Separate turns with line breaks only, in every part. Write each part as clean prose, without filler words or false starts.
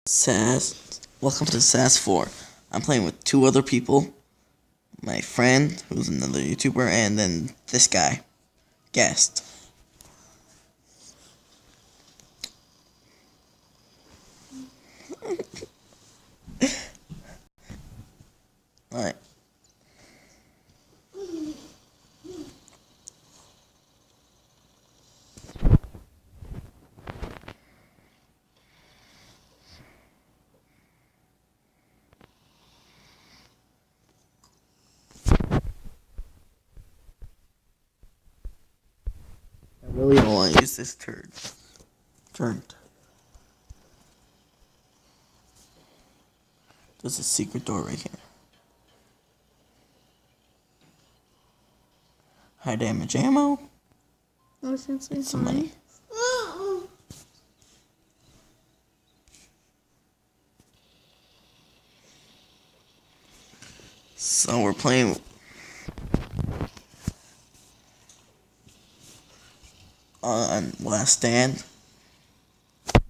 SAS. Welcome to SAS 4. I'm playing with two other people. My friend, who's another YouTuber, and then this guy. Guest. Alright. I really don't want to use this turned. There's a secret door right here. High damage ammo.
Oh, since
And some money. So we're playing on Last Stand.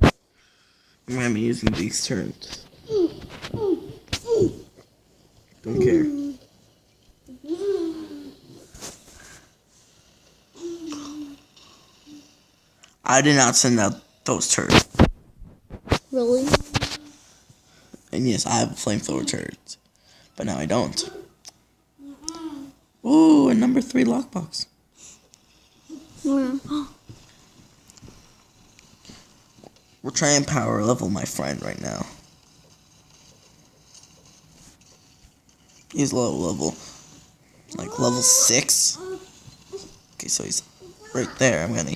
I'm gonna be using these turns. Don't care. I did not send out those turrets.
Really?
And yes, I have a flamethrower turret. But now I don't. Ooh, a number 3 lockbox.
Where?
We're trying to power level my friend right now. He's low level. Like level 6. Okay, so he's right there. I'm gonna...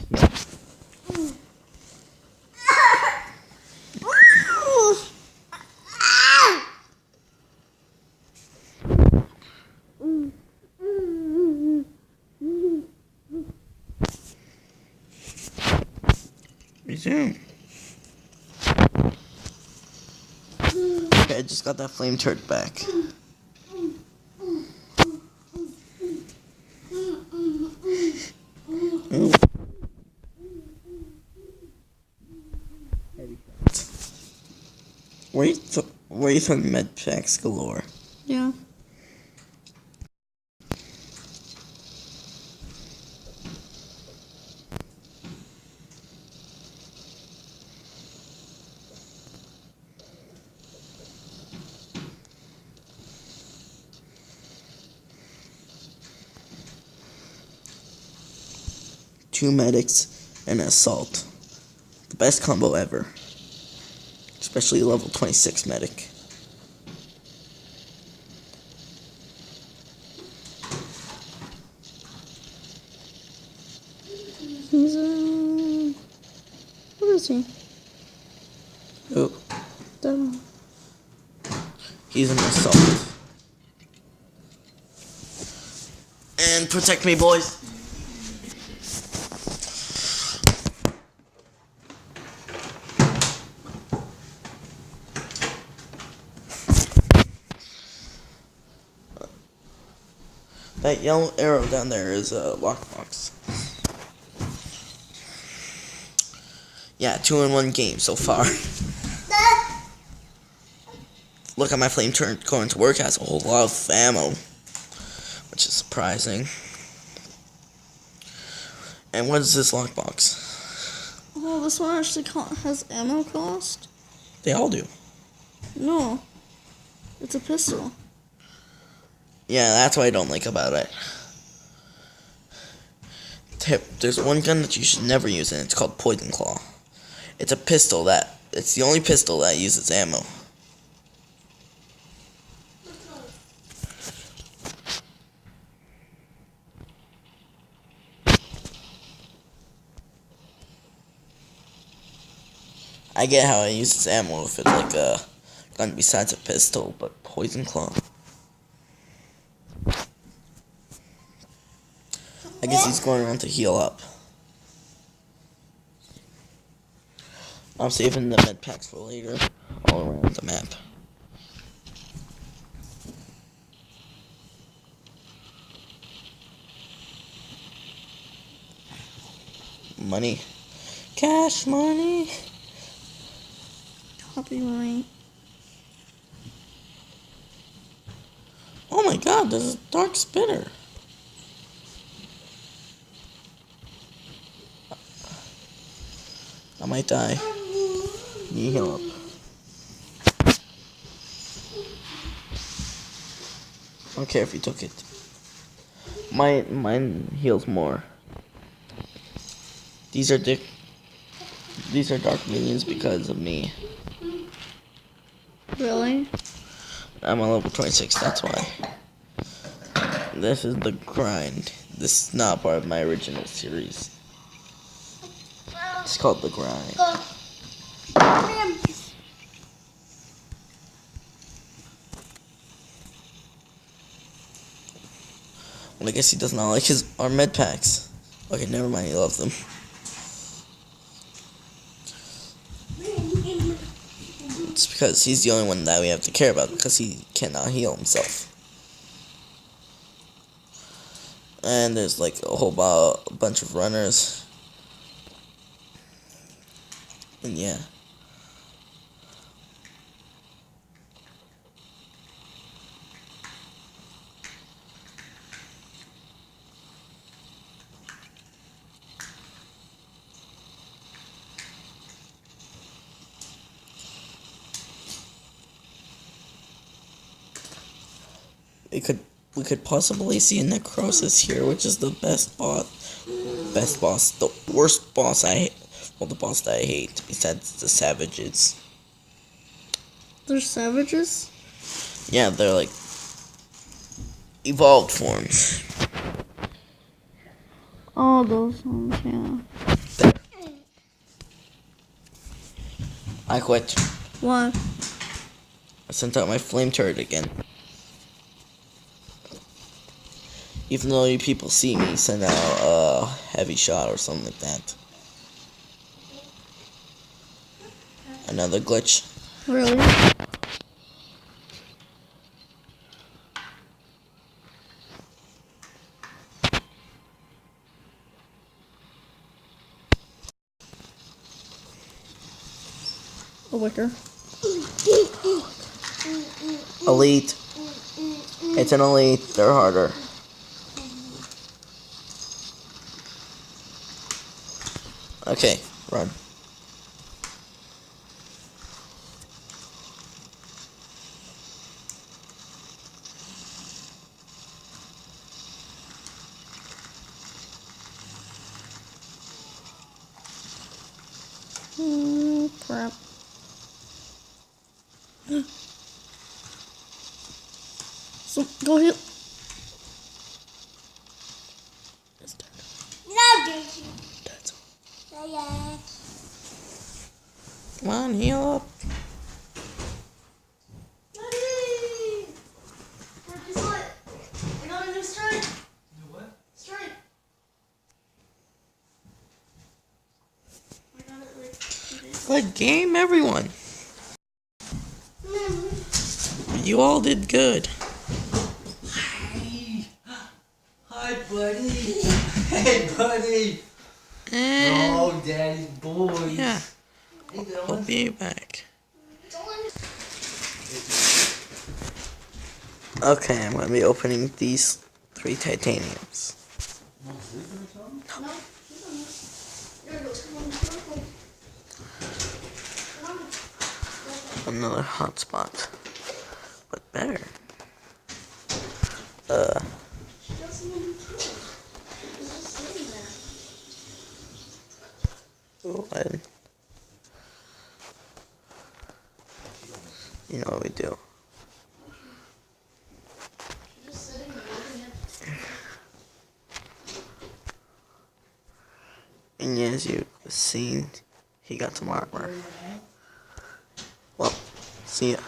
Resume. Okay, I just got that flame turret back. Ooh. Wait on med packs galore.
Yeah.
Two medics and an assault. The best combo ever. Especially level 26 medic.
He's what is he?
Oh,
Don't know.
he's an assault. And protect me, boys. That yellow arrow down there is a lockbox. Yeah, 2-in-1 game so far. Look at my flame turret going to work. Has a whole lot of ammo, which is surprising. And what is this lockbox?
Oh, this one actually has ammo cost?
They all do.
No. It's a pistol.
Yeah, that's what I don't like about it. Tip, there's one gun that you should never use, and it's called Poison Claw. It's a pistol it's the only pistol that uses ammo. I get how it uses ammo if it's like a gun besides a pistol, but Poison Claw. I guess he's going around to heal up. I'm saving the med packs for later, all around the map. Money. Cash money.
copyright.
Oh my god, there's a dark spitter. I might die. You heal up. I don't care if you took it. Mine heals more. These are dark minions because of me.
Really?
I'm on level 26, that's why. This is the grind. This is not part of my original series. It's called the grind. Well, I guess he does not like our med packs. Okay, never mind, he loves them. It's because he's the only one that we have to care about because he cannot heal himself. And there's like a whole bunch of runners. And yeah. We could possibly see a necrosis here, which is the best boss, the worst boss the boss that I hate, besides the savages.
They're savages?
Yeah, they're like evolved forms.
Oh, those ones, yeah.
I quit.
Why?
I sent out my flame turret again. Even though you people see me send out a heavy shot or something like that. Another glitch.
Really? A wicker.
Elite. It's an elite. They're harder. Okay, run.
Crap. So, go heal.
Come on, heal up. Good game, everyone. You all did good.
Hi, buddy. Hey, buddy.
And
Oh, daddy's boys.
yeah,
Hey,
we'll be back. Okay, I'm gonna be opening these 3 titaniums. Another hotspot, but better. Oh, you know what we do. And yeah, as you've seen, he got some armor. Well, see ya.